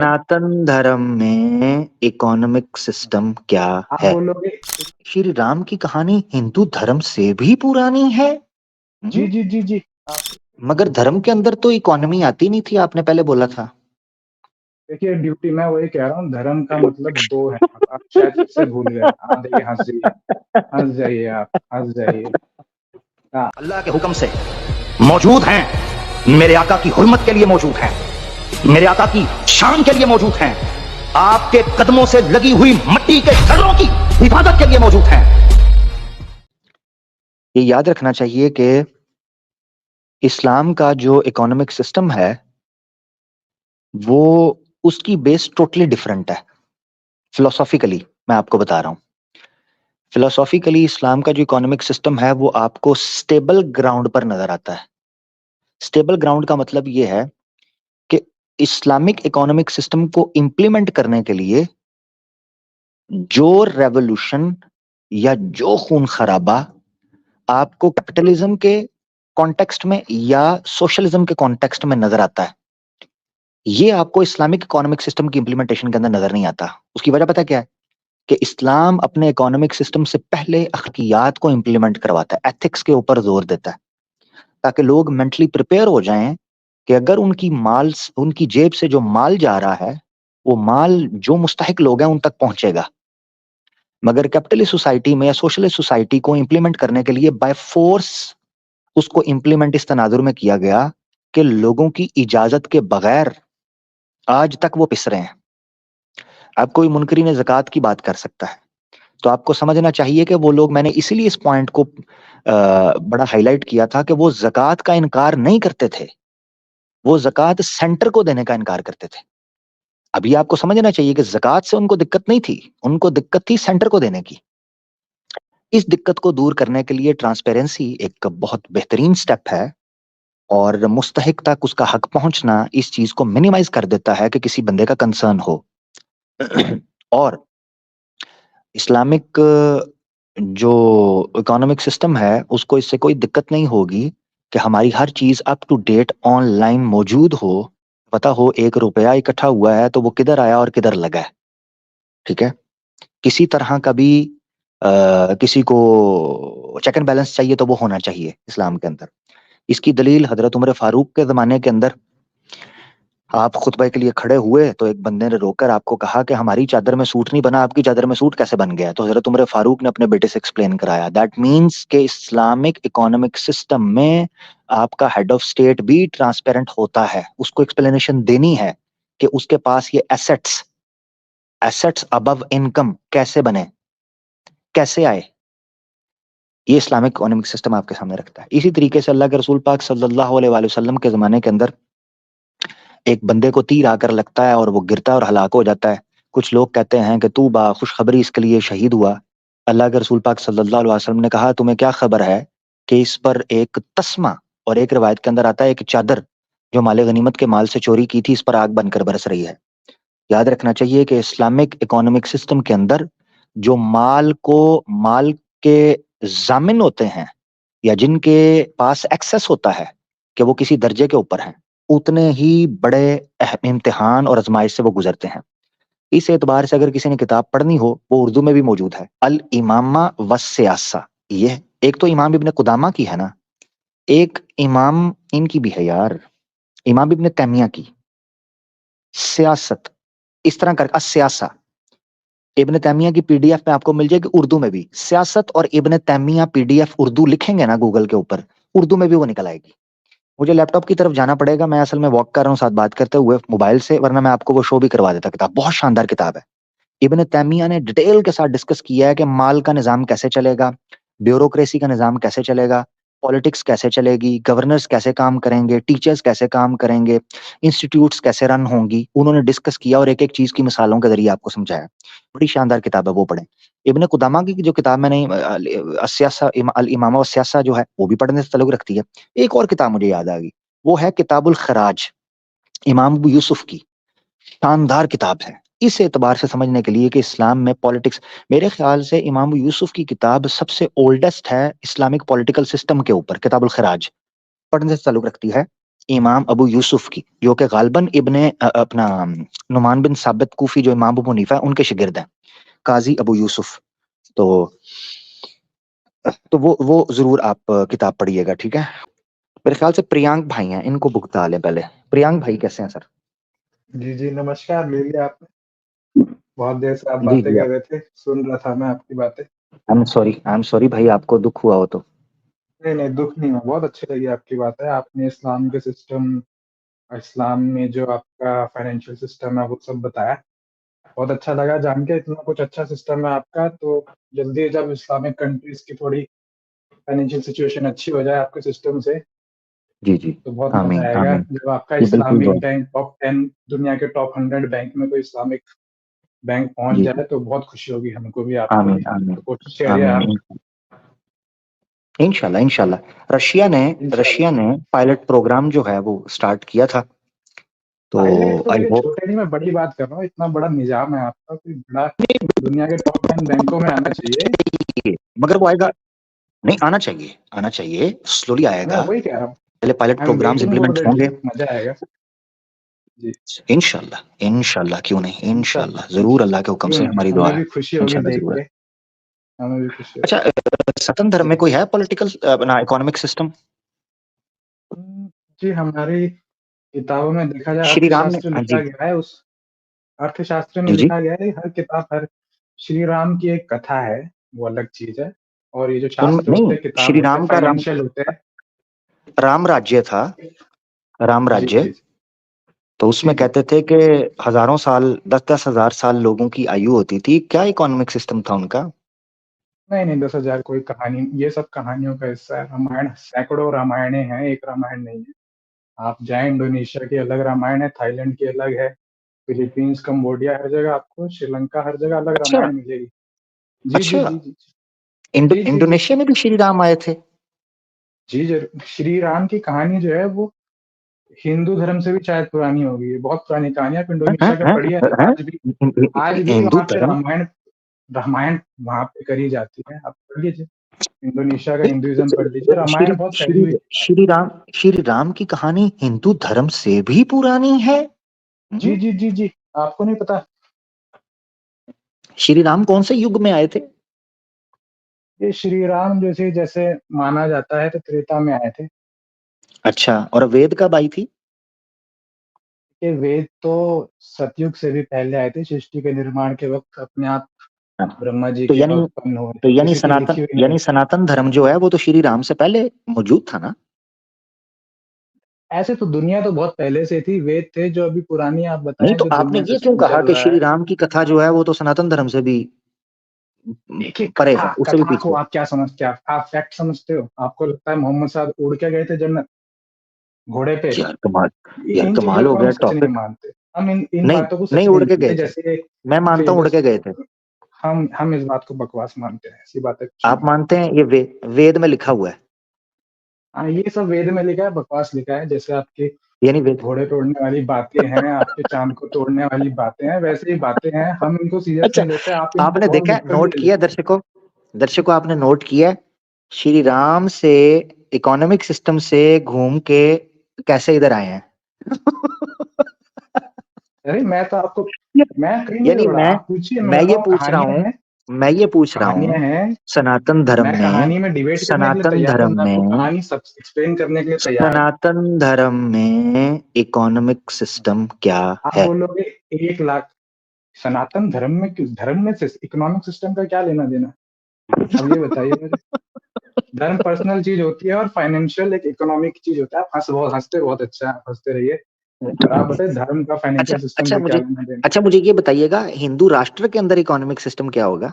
सनातन धर्म में economic system क्या आप है? बोलोगे। श्री राम की कहानी हिंदू धर्म से भी पुरानी है। जी हम्म, जी जी जी। मगर धर्म के अंदर तो इकोनॉमी आती नहीं थी, आपने पहले बोला था। देखिए ड्यूटी, मैं वही कह रहा हूँ, धर्म का मतलब दो है। आप शायद फिर से भूल गए। हाँ देखिए, हंस जाइए, हंस जाइए, आप हंस जाइए। हाँ। अल्लाह के हुक्म से मौजूद हैं, मेरे आका की हुर्मत के लिए मौजूद हैं, मेरे आका की शान के लिए मौजूद हैं, आपके कदमों से लगी हुई मट्टी के घरों की हिफाजत के लिए मौजूद हैं। ये याद रखना चाहिए कि इस्लाम का जो इकोनॉमिक सिस्टम है वो उसकी बेस टोटली डिफरेंट है। फिलोसॉफिकली मैं आपको बता रहा हूं, फिलोसॉफिकली इस्लाम का जो इकोनॉमिक सिस्टम है वो आपको स्टेबल ग्राउंड पर नजर आता है। स्टेबल ग्राउंड का मतलब ये है कि इस्लामिक इकोनॉमिक सिस्टम को इंप्लीमेंट करने के लिए जो रेवोल्यूशन या जो खून खराबा आपको कैपिटलिज्म के कॉन्टेक्स्ट में या सोशलिज्म के कॉन्टेक्स्ट में नजर आता है, ये आपको इस्लामिक इकोनॉमिक सिस्टम की इंप्लीमेंटेशन के अंदर नजर नहीं आता। उसकी वजह पता क्या है? कि इस्लाम अपने इकोनॉमिक सिस्टम से पहले अखलाकियात को इंप्लीमेंट करवाता है, एथिक्स के ऊपर जोर देता है, ताकि लोग मेंटली प्रिपेयर हो जाएं कि अगर उनकी जेब से जो माल जा रहा है वो माल जो मुस्तहिक लोग हैं उन तक पहुंचेगा। मगर कैपिटलिस्ट सोसाइटी में या सोशलिस्ट सोसाइटी को इंप्लीमेंट करने के लिए बाय फोर्स उसको इंप्लीमेंट इस तनाजुर में किया गया कि लोगों की इजाजत के बगैर आज तक वो पिस रहे हैं। अब कोई मुनकरीन ज़कात की बात कर सकता है, तो आपको समझना चाहिए कि वो लोग, मैंने इसीलिए इस पॉइंट को बड़ा हाईलाइट किया था कि वो ज़कात का इनकार नहीं करते थे, वो ज़कात सेंटर को देने का इनकार करते थे। अभी आपको समझना चाहिए कि ज़कात से उनको दिक्कत नहीं थी, उनको दिक्कत थी सेंटर को देने की। इस दिक्कत को दूर करने के लिए ट्रांसपेरेंसी एक बहुत बेहतरीन स्टेप है, और मुस्तहिक तक उसका हक पहुंचना इस चीज को मिनिमाइज कर देता है कि किसी बंदे का कंसर्न हो। और इस्लामिक जो इकोनॉमिक सिस्टम है उसको इससे कोई दिक्कत नहीं होगी कि हमारी हर चीज अप टू डेट ऑनलाइन मौजूद हो, पता हो 1 रुपया इकट्ठा हुआ है तो वो किधर आया और किधर लगा है। ठीक है, किसी तरह का भी किसी को चेक एंड बैलेंस चाहिए तो वो होना चाहिए इस्लाम के अंदर। इसकी दलील हजरत उमर फारूक के जमाने के अंदर आप खुतबे के लिए खड़े हुए तो एक बंदे ने रोकर आपको कहा कि हमारी चादर में सूट नहीं बना, आपकी चादर में सूट कैसे बन गया? तो हजरत उमर फारूक ने अपने बेटे से एक्सप्लेन कराया, दैट मीन्स के इस्लामिक इकोनॉमिक सिस्टम में आपका हेड ऑफ स्टेट भी ट्रांसपेरेंट होता है, उसको एक्सप्लेनेशन देनी है कि उसके पास ये एसेट्स एसेट्स अबव इनकम कैसे बने, कैसे आए। ये इस्लामिक इकोनॉमिक सिस्टम आपके सामने रखता है। इसी तरीके से अल्लाह के रसूल पाक सल्लल्लाहु अलैहि वसल्लम के जमाने के अंदर एक बंदे को तीर आकर लगता है और वो गिरता है और हलाक हो जाता है। कुछ लोग कहते हैं कि तू बा खुशखबरी, इसके लिए शहीद हुआ। अल्लाह के रसूल पाक सल्लल्लाहु अलैहि वसल्लम ने कहा, तुम्हें क्या खबर है कि इस पर एक तस्मा, और एक रिवायत के अंदर आता है एक चादर जो माले गनीमत के माल से चोरी की थी, इस पर आग बनकर बरस रही है। याद रखना चाहिए कि इस्लामिक इकोनॉमिक सिस्टम के अंदर जो माल के जामिन होते हैं या जिनके पास एक्सेस होता है कि वो किसी दर्जे के ऊपर हैं, उतने ही बड़े इम्तिहान और आजमाइश से वो गुजरते हैं। इस एतबार से अगर किसी ने किताब पढ़नी हो, वो उर्दू में भी मौजूद है, अल इमामा व सियासा। ये एक तो इमाम इब्न कुदामा की है ना, एक इमाम इनकी भी है यार, इमाम इब्न तैमिया की, सियासत, इस तरह कर सियासा। इब्न तैमिया की पीडीएफ में आपको मिल जाएगी, उर्दू में भी सियासत और इब्न तैमिया पीडीएफ उर्दू लिखेंगे ना गूगल के ऊपर, उर्दू में भी वो निकल आएगी। मुझे लैपटॉप की तरफ जाना पड़ेगा, मैं असल में वॉक कर रहा हूँ साथ बात करते हुए मोबाइल से, वरना मैं आपको वो शो भी करवा देता। किताब बहुत शानदार किताब है। इब्न तैमिया ने डिटेल के साथ डिस्कस किया है कि माल का निजाम कैसे चलेगा, ब्यूरोक्रेसी का निजाम कैसे चलेगा, पॉलिटिक्स कैसे चलेगी, गवर्नर्स कैसे काम करेंगे, टीचर्स कैसे काम करेंगे, इंस्टीट्यूट्स कैसे रन होंगी। उन्होंने डिस्कस किया और एक एक चीज की मिसालों के जरिए आपको समझाया। बड़ी शानदार किताब है, वो पढ़ें। इब्न कुदामा की जो किताब मैंने अल इमामा व सियासा जो है वो भी पढ़ने से ताल्लुक रखती है। एक और किताब मुझे याद आ गई, वो है किताबुल खराज, इमाम अबू यूसुफ की। शानदार किताब है इस एतबार से समझने के लिए कि इस्लाम में पॉलिटिक्स, मेरे ख्याल से इमाम यूसुफ की किताब सबसे ओल्डेस्ट है इस्लामिक पॉलिटिकल सिस्टम के ऊपर, किताबुल खराज पढ़ने से ताल्लुक रखती है। इमाम अबू यूसुफ की, जो कि गालिबन इब्ने अपना नुमान बिन साबित कूफी जो इमाम अबू हनीफा है उनके शागिर्द हैं, काजी अबू यूसुफ। तो वो जरूर आप किताब पढ़िएगा, ठीक है। मेरे ख्याल से प्रियांक भाई हैं, इनको भुगता लें पहले। प्रियांक भाई कैसे हैं सर? जी जी, नमस्कार। ले लिया आपने? बहुत देर से आप जी बातें जी, कर रहे थे, सुन रहा था मैं आपकी बातें। आई एम सॉरी भाई, आपको दुख हुआ हो तो। नहीं नहीं, दुख नहीं हुआ, बहुत अच्छी लगी आपकी बातें। आपने इस्लाम के सिस्टम, इस्लाम में जो आपका फाइनेंशियल सिस्टम है वो सब बताया। बहुत अच्छा लगा जान के, इतना कुछ अच्छा सिस्टम है आपका। तो जल्दी जब इस्लामिक कंट्रीज की थोड़ी फाइनेंशियल सिचुएशन अच्छी हो जाए आपके सिस्टम से, जी जी, तो बहुत मजा आमीन आएगा। आमीन। जब आपका ये बिल्कुल इस्लामिक दुआ। बैंक टॉप 10, दुनिया के टॉप 100 बैंक में कोई इस्लामिक बैंक पहुंच जी जी, जाए तो बहुत खुशी होगी हमको भी, आपको आमीन भी। आमीन तो कोशिश करिए आमीन। आप। इंशाल्लाह इंशाल्लाह। रशिया ने रशिया इंशाल्लाह। ने पायलट प्रोग्राम जो है वो स्टार्ट किया था, तो पायलट तो आई देखिए, होप। छोटे नहीं, मैं बड़ी बात कर रहा हूँ। इतना बड़ा निजाम है आपका, कोई बड़ा दुनिया के टॉप 10 बैंकों में आना चाहिए। मगर वो आएगा नहीं, आना चाहिए, आना चाहिए, स्लोली मैं आएगा। वही कह रहा हूँ, पहले pilot I am programmes waiting for implement that day. होंगे। मजा आएगा। जी। इंशाल्लाह इंशाल्लाह, क्यों नहीं, इंशाल्लाह इंशाल्लाह जरूर, अल्लाह के हुक्म क्यों से नहीं, हमारी दुआ हमें है। भी खुशी होगी इंशाल्लाह देख जरूर है। के। हमें भी खुशी अच्छा, होगी। सनातन धर्म जी। में कोई है पॉलिटिकल अपना इकोनॉमिक सिस्टम? जी, हमारी किताबों में देखा जाए, श्री राम ने, अर्थशास्त्र हाँ लिखा जी। गया है। उस अर्थशास्त्र में जी जी। लिखा गया है, हर किताब, हर श्री राम की एक कथा है, वो अलग चीज है। और ये जो उन शास्त्र नहीं, होते हैं, किताब श्री होते हैं, राम का फाइनेंशियल होते हैं। राम राज्य था, राम जी राज्य। जी तो जी उसमें जी। कहते थे कि हजारों साल, 10-10 हजार साल लोगों की आयु होती थी। क्या इकोनॉमिक सिस्टम था उनका? नहीं नहीं, 10,000 कोई कहानी, ये सब कहानियों का हिस्सा है। रामायण, सैकड़ों रामायणें हैं, एक रामायण नहीं है। आप जाएं, इंडोनेशिया की अलग रामायण है, थाईलैंड की अलग है, फिलीपींस, कंबोडिया, हर जगह आपको, श्रीलंका, हर जगह अलग अच्छा रामायण मिलेगी। जी जी अच्छा, जी जी जी जी जी इंडोनेशिया में भी श्री राम आए थे? जी। जरूर, श्री राम की कहानी जो है वो हिंदू धर्म से भी शायद पुरानी होगी। ये बहुत पुरानी कहानी है, आप हैं हैं इंडोनेशिया का हैं पढ़िए ना। हैं? आज भी हिंदू वहां पे धर्म, रामायण, रामायण वहां पे करी जाती है। आप पढ़ लीजिए, इंडोनेशिया का हिंदुइज्म पढ़ लीजिए, रामायण श्री बहुत फैली हुई श्री किताब। श्री राम की कहानी हिंदू धर्म से भी पुरानी है। जी हम्म? जी जी जी। आपको नहीं पता? श्री राम कौन से युग में आए थे? ये श्री राम जैसे जैसे माना जाता है तो त्रेता में आए थे। अच्छा, और वेद कब आई थी? ये वेद तो सतयुग से भी पहले आए थे, सृष्टि के निर्माण के वक्त अपने आप हाँ। ब्रह्मा जी तो के यहाँ यानी उत्पन्न हुए तो थे, किसी की लिखी हुई नहीं। यानी सनातन धर्म जो है वो तो श्री राम से पहले मौजूद था ना? ऐसे तो दुनिया तो बहुत पहले से थी, वेद थे जो अभी पुरानी आप नहीं, बताएं, तो जो आपने दुनिया ये क्यों सिस्टम कहा चल कि रहा श्री है। राम की कथा जो है वो तो सनातन धर्म से भी देखिए, परे कथा है, उससे भी कथा को पीछे? आप क्या समझते हैं? आप फैक्ट समझते हो? आपको लगता है मोहम्मद साहब उड़ के गए थे जन्नत घोड़े पे? यार कमाल, यार इन कमाल चीजों हो को हम गया सच नहीं टॉपिक। मानते। हम इन नहीं, बातों को नहीं सच नहीं उड़ के गए मानते। थे। जैसे मैं मानता हूँ उड़ फेमस, के गए थे। हम इस बात को बकवास मानते हैं, ऐसी बातें कुछ नहीं आप है। मानते हैं? ये वेद में लिखा हुआ है? हाँ, ये सब वेद में लिखा है, बकवास लिखा है। जैसे आपके यानी वेद, घोड़े तोड़ने वाली बातें हैं, आपके चांद को तोड़ने वाली बातें हैं, वैसे ही बातें हैं। हम इनको सीरियस अच्छा, नहीं लेते, आप इनको आपने बहुत देखा है, लिटरली नोट ले किया लेते हैं। दर्शकों, दर्शकों आपने नोट किया है, श्री राम से इकोनॉमिक सिस्टम से घूम के कैसे इधर आए हैं? अरे मैं तो आपको, मैं कहीं नहीं यानी दौड़ा, आप पूछिए, मैं मैं ये बताऊं। पूछ रहा हूँ, मैं ये पूछ रहा कहानियां हूँ, हैं। सनातन धर्म मैं में, कहानी में डिबेट करने के लिए सनातन तैयार हूँ, धर्म मैं आपको में, कहानी सब एक्सप्लेन करने के लिए तैयार हूँ। सनातन धर्म में इकोनॉमिक सिस्टम क्या आप है? बोलोगे 1 लाख, सनातन धर्म में धर्म में इकोनॉमिक सिस्टम का क्या लेना देना? अब ये बताइए मुझे। धर्म पर्सनल चीज होती है और फाइनेंशियल एक इकोनॉमिक चीज होता है। आप हंसते बहुत अच्छा है, आप हंसते रहिए। पर आप बताइए, धर्म का अच्छा फाइनेंशियल सिस्टम अच्छा, से क्या लेना देना? अच्छा मुझे ये बताइएगा, हिंदू राष्ट्र के अंदर इकोनॉमिक सिस्टम क्या होगा?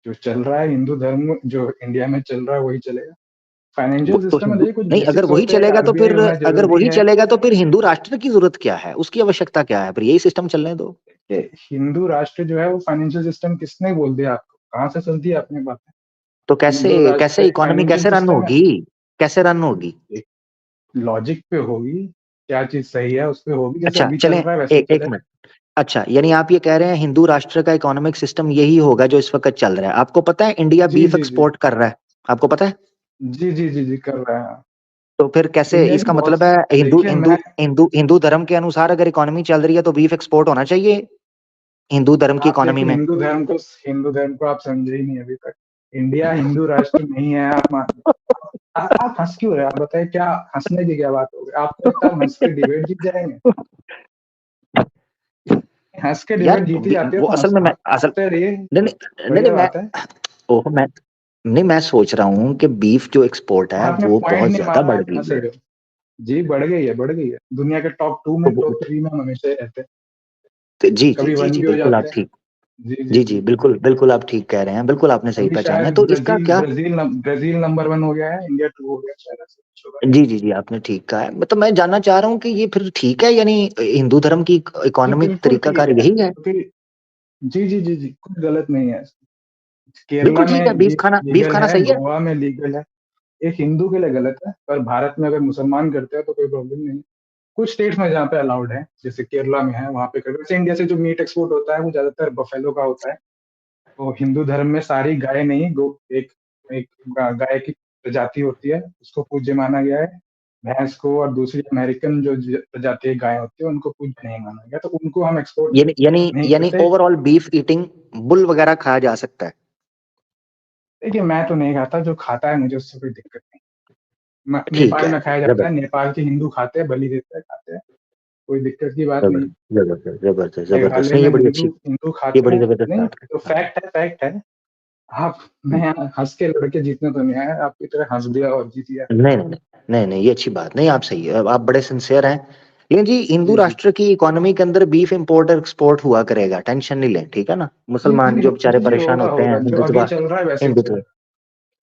जो चल रहा है हिंदू धर्म, जो इंडिया में चल रहा है वही चलेगा। वो फाइनेंशियल तो सिस्टम में हिंदू देखिए, कुछ नहीं, अगर बेसिक्स वही होते हैं। चलेगा तो आरबीआई फिर, होना अगर जरूरी वही है। चलेगा तो फिर हिंदू राष्ट्र की जरूरत क्या है, उसकी आवश्यकता क्या है? फिर यही सिस्टम चलने दो। कि हिंदू राष्ट्र जो है वो फाइनेंशियल सिस्टम किसने बोल दिया आपको? कहाँ से सुन दी आपने बातें? तो कैसे हिंदू कैसे राष्ट्र एक इकोनॉमी फाइनेंशियल कैसे रन सिस्टम है। होगी? कैसे रन होगी? एक लॉजिक पे होगी, क्या चीज सही है उस पे होगी। जैसे अच्छा अभी चलें, चल रहा है वैसे ही एक चलेगा। मिनट। अच्छा, यानी आप ये कह रहे हैं हिंदू राष्ट्र का इकोनॉमिक सिस्टम यही होगा जो इस वक्त चल रहा है? आपको पता है इंडिया जी बीफ जी जी एक्सपोर्ट कर रहा है? आपको पता है? जी जी जी जी कर रहा है। तो फिर कैसे, इंडिया की इसका बहुत, मतलब है हिंदू देखिए हिंदू मैं, हिंदू हिंदू धर्म के अनुसार अगर इकोनॉमी चल रही है तो बीफ एक्सपोर्ट होना चाहिए हिंदू धर्म की आप इकोनॉमी देखिए में। हिंदू धर्म को आप समझे ही नहीं अभी तक। इंडिया हिंदू राष्ट्र नहीं है, आप आप हंस क्यों रहे हैं? आप बताइए, क्या हंसने की क्या बात हो गई? आपको लगता है हम हंस के डिबेट जीत जाएंगे? हंस के यार डिबेट जीती जाती है वो तो असल में मैं असल हंसते रहिए, नहीं नहीं नहीं नहीं, बढ़िया मैं बात है। ओह मैं नहीं, मैं सोच रहा हूँ कि बीफ जो एक्सपोर्ट है आपने वो पॉइंट बहुत नहीं ज्यादा मारा, बढ़ आप गई हंस है। रहे हो। जी बढ़ गई है, बढ़ गई है। दुनिया के टॉप 2 तो में, टॉप 3 में हम हमेशा ही रहते हैं। जी जी कभी जी 1 जी भी हो बिल्कुल आप जाते हैं। ठीक। जी जी जी जी। जी बिल्कुल बिल्कुल आप ठीक कह रहे हैं, बिल्कुल आपने सही अभी पहचाना शायद है, तो इसका क्या। ब्राजील नंबर 1 हो गया है, इंडिया 2 हो गया, शायद ऐसा कुछ होगा। जी जी जी आपने ठीक कहा है, मतलब मैं जानना चाह रहा हूँ कि ये फिर ठीक है, यानी हिंदू धर्म की जी इकोनॉमिक बिल्कुल ठीक तरीकाकार है, यही है। क्योंकि जी जी जी जी कुछ गलत नहीं है। केरला बिल्कुल ठीक है, में बीफ खाना, बीफ लीगल खाना है, सही है। गोवा में लीगल है। एक हिंदू के लिए गलत है, पर भारत में अगर मुसलमान करते हैं तो कोई प्रॉब्लम नहीं। कुछ स्टेट्स में जहाँ पे अलाउड है, जैसे केरला में है, वहाँ पे कर। वैसे इंडिया से जो मीट एक्सपोर्ट होता है वो ज्यादातर बफेलो का होता है। तो हिंदू धर्म में सारी गाय नहीं, गो एक एक गाय की प्रजाति होती है, उसको पूज्य माना गया है। भैंस को और दूसरी अमेरिकन जो प्रजाति गाय होती है उनको पूज्य नहीं माना गया, तो उनको हम एक्सपोर्ट यानी यानी नहीं यानी करते। ओवरऑल बीफ ईटिंग, बुल वगैरह खाया जा सकता है। देखिए मैं तो नहीं खाता, जो खाता है मुझे उससे कोई दिक्कत नहीं। ठीक नेपाल है, में खाया जाता है, जबरदस्त नेपाल के हिंदू खाते हैं, बलि देते हैं, खाते हैं, कोई दिक्कत की बात नहीं। जबरदस्त जबरदस्त जबरदस्त जबरदस्त, मेघालय नहीं में ये बड़ी हिंदू अच्छी, हिंदू ये खाते बड़ी हैं। जबरदस्त नहीं बात तो है। हाँ। फैक्ट है, फैक्ट है। आप, मैं यहाँ हंस के लड़के जीतने तो नहीं आया, आपकी तरह हंस दिया और जीत गया। नहीं नहीं नहीं नहीं नहीं, ये अच्छी बात नहीं, आप सही है, आप बड़े सिंसियर हैं। लेकिन जी हिंदू जी जी राष्ट्र की इकोनॉमी के अंदर बीफ इंपोर्ट और एक्सपोर्ट हुआ करेगा, टेंशन नहीं लें, ठीक है ना। जी मुसलमान जी जो बेचारे जी जी, परेशान होगा होते हैं होगा, जो अभी हिंदुत्व, चल रहा है वैसे ही हिंदुत्व चलेगा।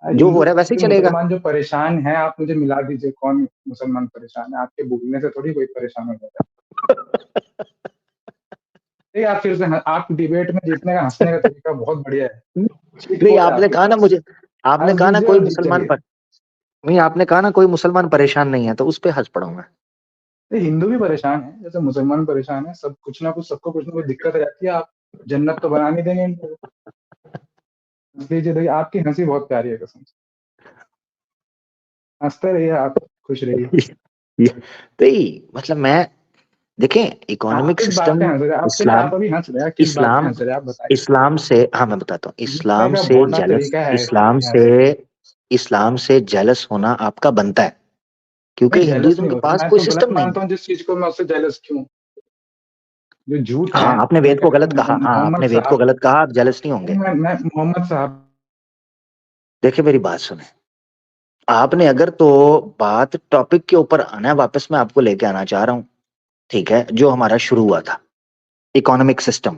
जो हिंदू हो रहा है वैसे ही चलेगा। मुसलमान जो परेशान है, आप मुझे मिला दीजिए कौन मुसलमान परेशान है। आपके बोलने से थोड़ी कोई परेशान हो जाता है। ठीक है, आप फिर से आप डिबेट में जीतने का हंसने का तरीका बहुत बढ़िया है। चीट नहीं कोड है आपने आपके कहा ना पास। मुझे, आपने हंस कहा ना दीजिए कोई और जीत मुसलमान जाइए। पर, नहीं आपने कहा ना कोई मुसलमान परेशान नहीं है, तो उस पे हंस पड़ा हूं मैं। नहीं, हिंदू भी परेशान है, जैसे मुसलमान परेशान है, सब कुछ ना कुछ, सबको कुछ ना कुछ दिक्कत रहती है। आप जन्नत तो बना नहीं देंगे इनको। हंस लीजिए, देखिए आपकी हंसी बहुत प्यारी है, कसम से। हंसते रहिए आप, खुश रहिए। ये तो ही मतलब मैं, देखें आप इकोनॉमिक किस बात पे सिस्टम, हंस रहे हैं? आप चलिए, इस्लाम, आप अभी हंस रहे हैं, किस बात पे इस्लाम हंस रहे हैं, आप बताइए। इस्लाम से, हाँ मैं बताता हूँ, हंसने का बहुत तरीका है, इस्लाम से जेलस होना आपका बनता है, मैं क्योंकि जेलस हिंदुइज्म नहीं के होता, पास मैं कोई तो गलत सिस्टम नहीं है। मानता हूँ जिस चीज को, मैं उससे जेलस क्यों? जो झूठ है, हाँ आपने मैं वेद को कहता गलत हूँ कहा, हाँ मोहम्मद आपने वेद को साहब, गलत कहा, आप जेलस नहीं नहीं होंगे। मैं मोहम्मद साहब। देखिए मेरी बात सुने, आपने अगर तो बात टॉपिक के ऊपर आना है वापस, मैं आपको लेके आना चाह रहा हूँ, ठीक है, जो हमारा शुरू हुआ था, इकोनॉमिक सिस्टम।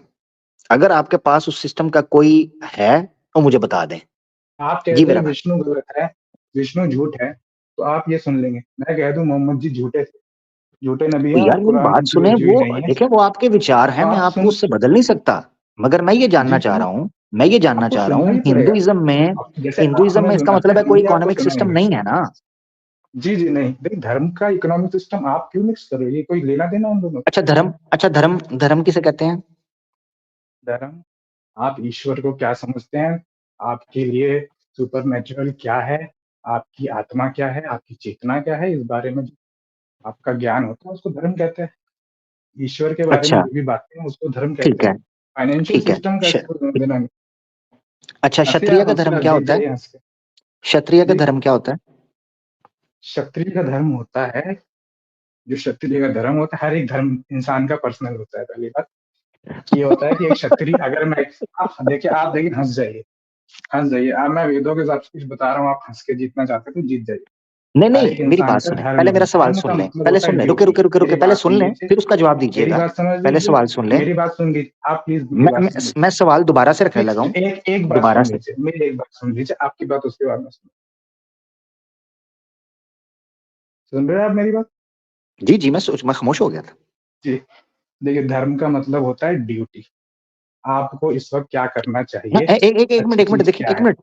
अगर आपके पास उस सिस्टम का कोई है तो मुझे बता दें। आप जी कहते हैं मेरा भाई। विष्णु गलत है, विष्णु झूठ है, तो आप ये सुन लेंगे। मैं कह दूं मोहम्मद जी झूठे थे, झूठे नबी तो हैं, और यार मेरी कुरान बात उनकी सुने, भेजी हुई वो नहीं है। देखें वो आपके विचार तो हैं, मैं आप आपको सुन, उससे बदल नहीं सकता, मगर मैं ये जानना जी चाह तो रहा हूँ, मैं ये जानना आपको चाह रहा सुनना हूँ ही पड़ेगा। हिंदुइज्म में, जैसे आप हिंदुइज्म समझ में लो इसका ना, मतलब है हम कोई भी आपको इकोनॉमिक सिस्टम सुनाएंगे। नहीं है ना। जी जी नहीं, देखिए धर्म का इकोनॉमिक सिस्टम आप क्यों मिक्स कर रहे हो? ये कोई लेना देना उन दोनों अच्छा धर्म, अच्छा धर्म, धर्म किसे कहते हैं। का? धर्म, आप ईश्वर को क्या समझते हैं? आपके लिए सुपर नेचुरल क्या है? आपकी आत्मा क्या है? आपकी चेतना क्या है? इस बारे में जो आपका ज्ञान होता है उसको धर्म कहते हैं। ईश्वर के बारे में अच्छा जो भी बातें हैं उसको धर्म कहते ठीक हैं। है, फाइनेंशियल ठीक है सिस्टम का इसको कोई देना नहीं। अच्छा हंसिए क्षत्रिय आप, का हंसिए धर्म आप, क्या जीत होता है, जाइए हंस के। क्षत्रिय का जी, धर्म क्या होता है। क्षत्रिय का धर्म होता है, जो क्षत्रिय का धर्म होता है, हर एक धर्म इंसान का पर्सनल होता है। पहली बात ये होता है कि एक क्षत्रिय, अगर मैं, आप देखिए, हंस जाइए, हंस जाइए। अब मैं वेदों के हिसाब से कुछ बता रहा हूँ, आप हंस के जीतना चाहते हो तो जीत जाइए। नहीं हर नहीं एक मेरी इंसान बात का सुने, धर्म पहले है। मेरा सवाल धर्म सुन का लें, मतलब पहले होता है सुन लें, रुके ड्यूटी। रुके रुके रुके, मेरी पहले बात सुन सुन लें लीजिए, फिर उसका जवाब मेरी दीजिएगा। बात समझ पहले लीजिए, सवाल सुन लें। मेरी बात सुन लीजिए, आप प्लीज मेरी बात सुन लीजिए। मैं सवाल दोबारा से रखने लगा हूँ, एक एक बात दोबारा सुन से। लीजिए, मेरी एक बात सुन लीजिए, आपकी बात उसके बाद में सुन रहे हैं आप मेरी बात? जी जी मैं खामोश हो गया था। जी, देखिए धर्म का मतलब होता है ड्यूटी। आपको इस वक्त क्या करना हाँ, चाहिए? अच्छी एक मिनट चीज देखिए, क्या एक है? मिनट,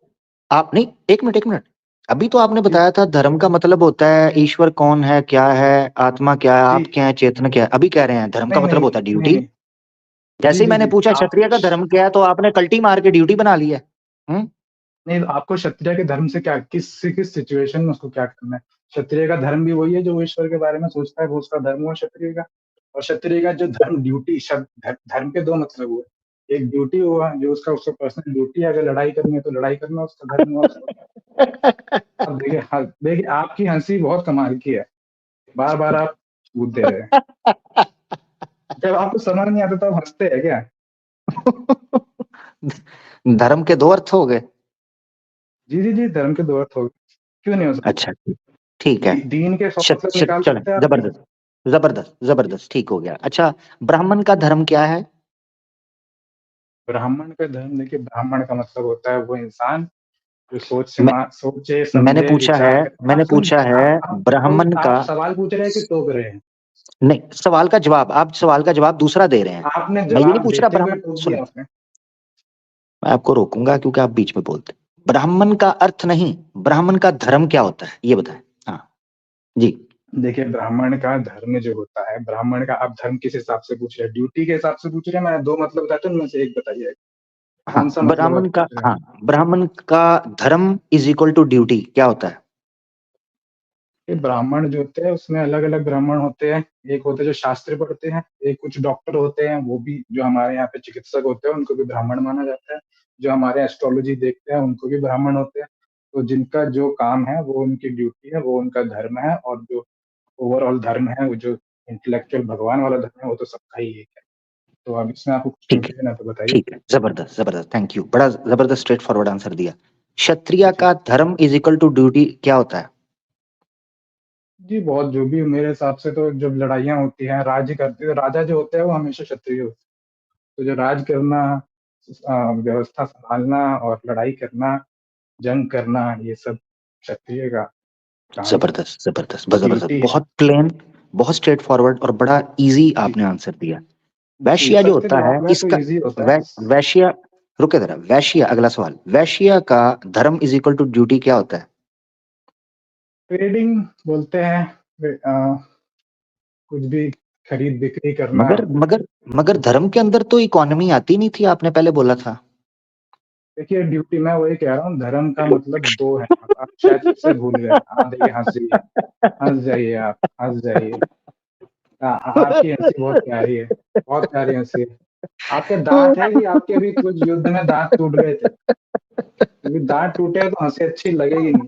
आप नहीं, एक मिनट, अभी तो आपने जी बताया था धर्म का मतलब होता है ईश्वर कौन है, क्या है, आत्मा क्या है, जी, आप क्या है, चेतन क्या है, अभी कह रहे हैं धर्म का नहीं नहीं मतलब होता है नहीं ड्यूटी। नहीं, जी जैसे ही जी मैंने जी, पूछा आपको क्षत्रिय का धर्म क्या है, तो आपने कल्टी मार के ड्यूटी बना ली है। हम्म। नहीं, आपको क्षत्रिय के धर्म से क्या, किस किस सिचुएशन में उसको क्या करना है? क्षत्रिय का धर्म भी वही है जो ईश्वर के बारे में सोचता है, वो उसका धर्म हुआ क्षत्रिय का। और क्षत्रिय का जो धर्म, ड्यूटी शब्द, धर्म के दो मतलब हुए। एक ड्यूटी हुआ जो उसका पर्सनल ड्यूटी है, अगर लड़ाई करनी है तो लड़ाई करना उसका धर्म हुआ उसका। अब देखिए, देखिए आपकी हंसी बहुत कमाल की है, बार बार आप छूट दे रहे हैं। जब आपको समझ नहीं आता तो आप हंसते हैं क्या? धर्म के दो अर्थ हो गए। जी जी जी, धर्म के दो अर्थ हो गए, क्यों नहीं हो सकते? अच्छा ठीक है, दीन के 100 मतलब निकाल चले, सकते हैं आप भी। जबरदस्त जबरदस्त जबरदस्त, ठीक हो गया। अच्छा, ब्राह्मण का धर्म क्या है? ब्राह्मण का धर्म, देखिए ब्राह्मण का मतलब होता है वो इंसान जो मैं सोचे मैंने समझे पूछा है विचार करे। आप मैंने सुन, पूछा है ब्राह्मण का। आप सवाल पूछ रहे हैं कि टोक रहे हैं? नहीं, सवाल का जवाब, आप सवाल का जवाब दूसरा दे रहे हैं। आपने मैं ये नहीं जवाब पूछ रहा देते हुए ब्राह्मण, टोक सुने, दिया आपने। मैं आपको रोकूंगा क्योंकि आप बीच में बोलते। ब्राह्मण का अर्थ नहीं, ब्राह्मण का धर्म क्या होता है ये बताएं। हाँ जी। देखिए ब्राह्मण का धर्म जो होता है, ब्राह्मण का आप धर्म किस हिसाब से पूछ रहे हैं? ड्यूटी के हिसाब से पूछ रहे हैं? मैं दो मतलब बताता हूँ, उनमें से एक बताइए, हाँ, कौन सा मतलब आप ब्राह्मण का, पूछ रहे हैं? हाँ, ब्राह्मण का धर्म इज इक्वल टू ड्यूटी क्या होता है? ये ब्राह्मण जो होते हैं उसमें अलग अलग ब्राह्मण होते हैं। एक होते हैं जो शास्त्र पढ़ते हैं, एक कुछ डॉक्टर होते हैं, वो भी जो हमारे यहाँ पे चिकित्सक होते हैं उनको भी ब्राह्मण माना जाता है। जो हमारे एस्ट्रोलॉजी देखते हैं उनको भी ब्राह्मण होते हैं। तो जिनका जो काम है वो उनकी ड्यूटी है, वो उनका धर्म है, और जो ओवरऑल धर्म है, वो जो इंटेलेक्चुअल भगवान वाला धर्म है, वो तो सबका ही एक है। तो अब इसमें आपको कुछ ठीक है, कंफ्यूजन है तो बताइए। ठीक है, जबरदस्त जबरदस्त, थैंक यू, बड़ा जबरदस्त स्ट्रेट फॉरवर्ड आंसर दिया। क्षत्रिय जी का धर्म इज इक्वल टू ड्यूटी क्या होता है? जी, बहुत जो भी मेरे हिसाब से तो जब लड़ाइयाँ होती हैं, राज्य करते हैं, राजा जो होते हैं वो हमेशा क्षत्रिय होते हैं। तो जो राज करना, व्यवस्था संभालना और लड़ाई करना, जंग करना, ये सब क्षत्रिय का काम है, जबरदस्त जबरदस्त जबरदस्त, ड्यूटी है। बहुत प्लेन, बहुत स्ट्रेट फॉरवर्ड और बड़ा इजी जी आपने आंसर दिया। जी, वैश्या जो सत्य होता है जवाब है तो इसका, इजी होता है। वैश्या, रुके जरा, वैश्या, अगला सवाल, वैश्या का धर्म इज इक्वल टू ड्यूटी क्या होता है? ट्रेडिंग बोलते हैं, कुछ भी खरीद बिक्री करना। मगर मगर मगर धर्म के अंदर तो इकोनॉमी आती नहीं थी, आपने पहले बोला था। देखिए ड्यूटी, मैं वही कह रहा हूँ, धर्म का मतलब दो है, आप शायद फिर से भूल गए। आप देखिए, हंस जाइए, हंस जाइए, आप हंस जाइए। आपकी हंसी बहुत प्यारी है, बहुत प्यारी हंसी है। आपके दांत है कि आपके अभी कुछ युद्ध में दांत टूट गए थे? क्योंकि दांत टूटे हैं तो हंसी अच्छी लगेगी नहीं।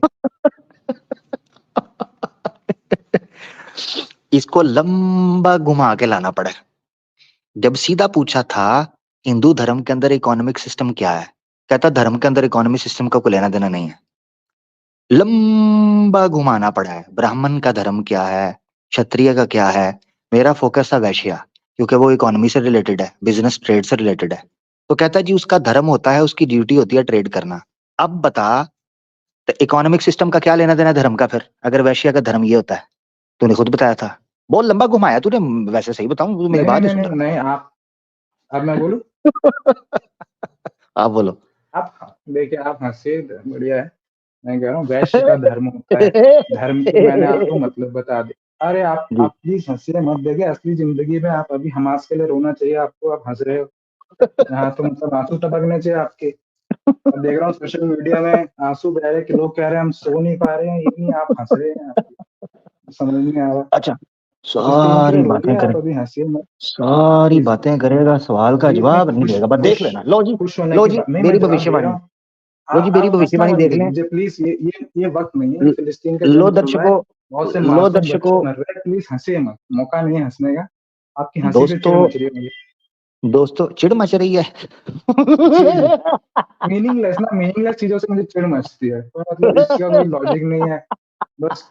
इसको लंबा घुमा के लाना पड़ा। जब सीधा पूछा था हिंदू धर्म के अंदर इकोनॉमिक सिस्टम क्या है, कहता धर्म के अंदर इकोनॉमिक सिस्टम का कोई लेना देना नहीं है। लंबा घुमाना पड़ा है, ब्राह्मण का धर्म क्या है, क्षत्रिय का क्या है। मेरा फोकस था वैश्या, क्योंकि वो इकोनॉमी से रिलेटेड है, बिजनेस ट्रेड से रिलेटेड है। तो कहता जी उसका धर्म होता है, उसकी ड्यूटी होती है ट्रेड करना। अब बता, तो इकोनॉमिक सिस्टम का क्या लेना देना धर्म का फिर, अगर वैश्या का धर्म ये होता है? तूने खुद बताया था, बहुत लंबा घुमाया तूने। वैसे सही बताऊं, तू मेरी नहीं बात ही नहीं सुन नहीं नहीं, आप, अब मैं बोलूं? आप बोलो। आप देखिए, आप हंसिए, बढ़िया है। मैं कह रहा हूँ वैश्य का धर्म होता है। धर्म के मैंने आपको मतलब बता दिया। अरे जी। आप प्लीज हंसिए मत, देखिए असली जिंदगी में आप अभी हमास के लिए रोना चाहिए आपको, आप हंस रहे हो। यहाँ तो मतलब आंसू टपकने चाहिए आपके। अब देख रहा हूँ सोशल मीडिया में आंसू बह रहे कि लोग कह रहे हैं हम सो नहीं पा रहे हैं, ये नहीं, आप हंस रहे हैं, आपकी समझ नहीं आ रहा। अच्छा, अब इस टीम के लिए सारी रोइए, बातें आप करें, अभी हंसिए मत। सारी प्लीज बातें करेगा, सवाल का अभी मैं जवाब नहीं खुश देगा, बस देख खुश लेना। लो जी, खुश होने लो की जी बात नहीं, मैं मेरी जवाब दे रहा भविष्यवाणी, हूँ। लो जी मेरी आप हंसना भविष्यवाणी मत देख लें। दीजिए प्लीज, ये वक्त नहीं है, फिलिस्तीन का लो जंग चल रहा है, दर्शकों, बहुत से लो मासूम बच्चे दर्शकों, मर रहे हैं, प्लीज हंसिए मत, मौका नहीं है हंसने का। आपकी हंसी से चिढ़ दोस्तों, मच रही है मुझे। दोस्तों चिढ़ मच रही है। चिढ़, मीनिंगलेस ना, मीनिंगलेस चीजों से मुझे चिढ़ मचती है, तो मतलब इसका कोई लॉजिक नहीं है। बस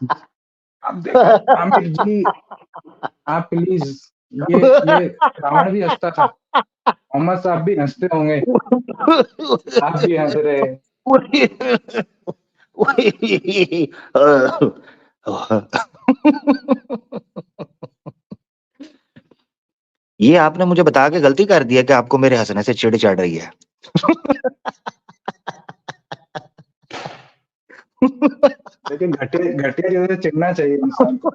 आप देखिए आमिर जी, आप प्लीज, ये रावण भी हंसता था, मोहम्मद साहब भी हंसते होंगे, आप भी हंस रहे हैं। ये आपने मुझे बता के गलती कर दिया कि आपको मेरे हंसने से चिढ़ चढ़ रही है। लेकिन घटिया घटिया चीजों से चिढ़ना चाहिए इंसान को।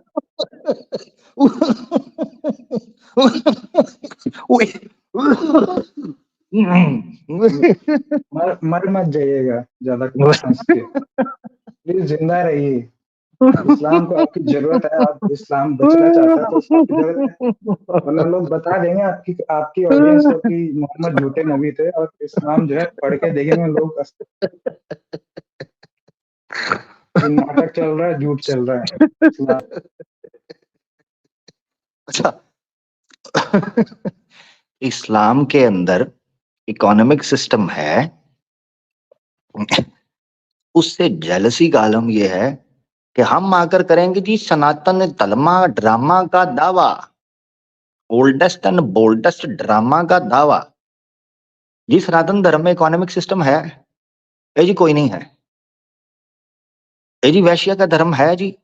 मर मर मत जाइएगा ज्यादा हंस के, प्लीज जिंदा रहिए। इस्लाम को आपकी जरूरत है, आप इस्लाम बचना चाहता है तो इस्लाम की जरूरत है, वरना लोग बता देंगे आपकी आपकी ऑडियंस को कि मोहम्मद झूठे नबी थे, और इस्लाम जो है पढ़ के देखेंगे लोग कि नाटक चल रहा है, झूठ चल रहा है इस्लाम। अच्छा, इस्लाम के अंदर इकोनॉमिक सिस्टम है, उससे जेलसी का आलम यह है कि हम आकर करेंगे जी सनातन ड्रामा का दावा, ओल्डेस्ट एंड बोल्डेस्ट ड्रामा का दावा। जी सनातन धर्म में इकोनॉमिक सिस्टम है? ए जी कोई नहीं है। ए जी वैश्य का धर्म है जी?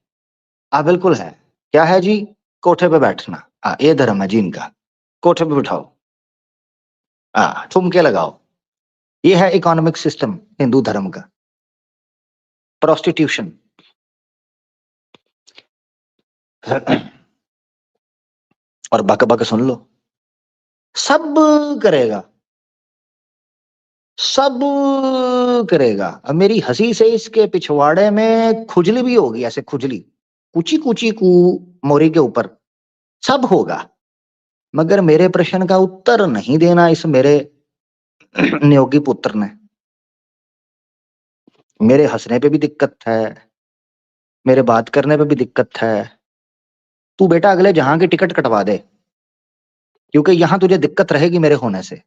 बिल्कुल है। क्या है जी? कोठे पे बैठना, ये धर्म है जी इनका, कोठे पे बिठाओ, ठुमके लगाओ। ये है इकोनॉमिक सिस्टम हिंदू धर्म का। प्रोस्टिट्यूशन और बक बक सुन लो, सब करेगा, सब करेगा। अब मेरी हंसी से इसके पिछवाड़े में खुजली भी होगी, ऐसे खुजली, कुची कुची कू मोरी के ऊपर, सब होगा। मगर मेरे प्रश्न का उत्तर नहीं देना इस मेरे नियोगी पुत्र ने। मेरे हंसने पे भी दिक्कत है, मेरे बात करने पे भी दिक्कत है। तू बेटा अगले जहां की टिकट कटवा दे, क्योंकि यहां तुझे दिक्कत रहेगी मेरे होने से।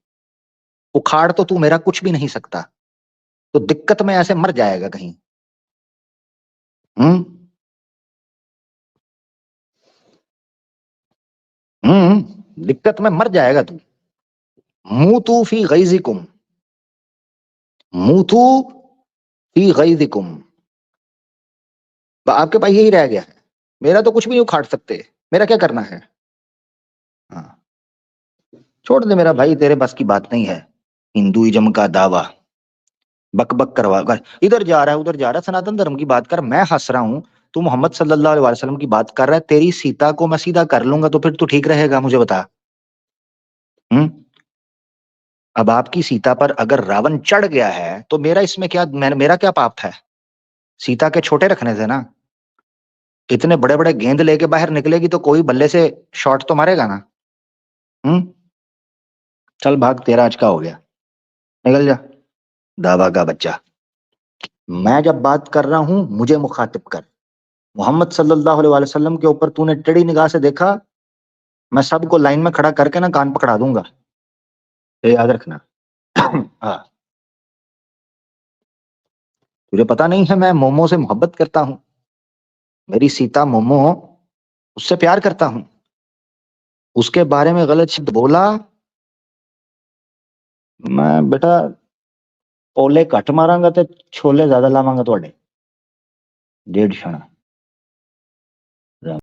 उखाड़ तो तू मेरा कुछ भी नहीं सकता, तो दिक्कत में ऐसे मर जाएगा कहीं। हम्म दिक्कत में मर जाएगा तू। मूतू फी गैजिकुम, मूतू फी गैजिकुम। आपके पास यही रह गया है, मेरा तो कुछ भी नहीं उखाड़ सकते, मेरा क्या करना है। हाँ, छोड़ दे मेरा भाई, तेरे बस की बात नहीं है। हिंदुइज्म का दावा बक बक करवा कर, इधर जा रहा है उधर जा रहा है, सनातन धर्म की बात कर, मैं हंस रहा हूं। तू मोहम्मद सल्लल्लाहु अलैहि वसल्लम की बात कर रहा है, तेरी सीता को मैं सीधा कर लूंगा तो फिर तू ठीक रहेगा, मुझे बता। हम्म अब आपकी सीता पर अगर रावण चढ़ गया है तो मेरा इसमें क्या, मेरा क्या पाप है? सीता के छोटे रखने से ना। इतने बड़े बड़े गेंद लेके बाहर निकलेगी तो कोई बल्ले से शॉट तो मारेगा ना। हम्म चल भाग, तेरा आज का हो गया, निकल जा, दावा का बच्चा। मैं जब बात कर रहा हूं मुझे मुखातिब कर। मोहम्मद सल्लल्लाहु अलैहि वसल्लम के ऊपर तूने टेढ़ी निगाह से देखा, मैं सबको लाइन में खड़ा करके ना कान पकड़ा दूंगा, ये याद रखना। हाँ, तुझे पता नहीं है मैं मोमो से मोहब्बत करता हूँ, मेरी सीता मोमो, उससे प्यार करता हूँ। उसके बारे में गलत शब्द बोला, मैं बेटा ओले घट मारांगा ते छोले ज्यादा लावांगा ਤੁਹਾਡੇ 1.5 क्षण।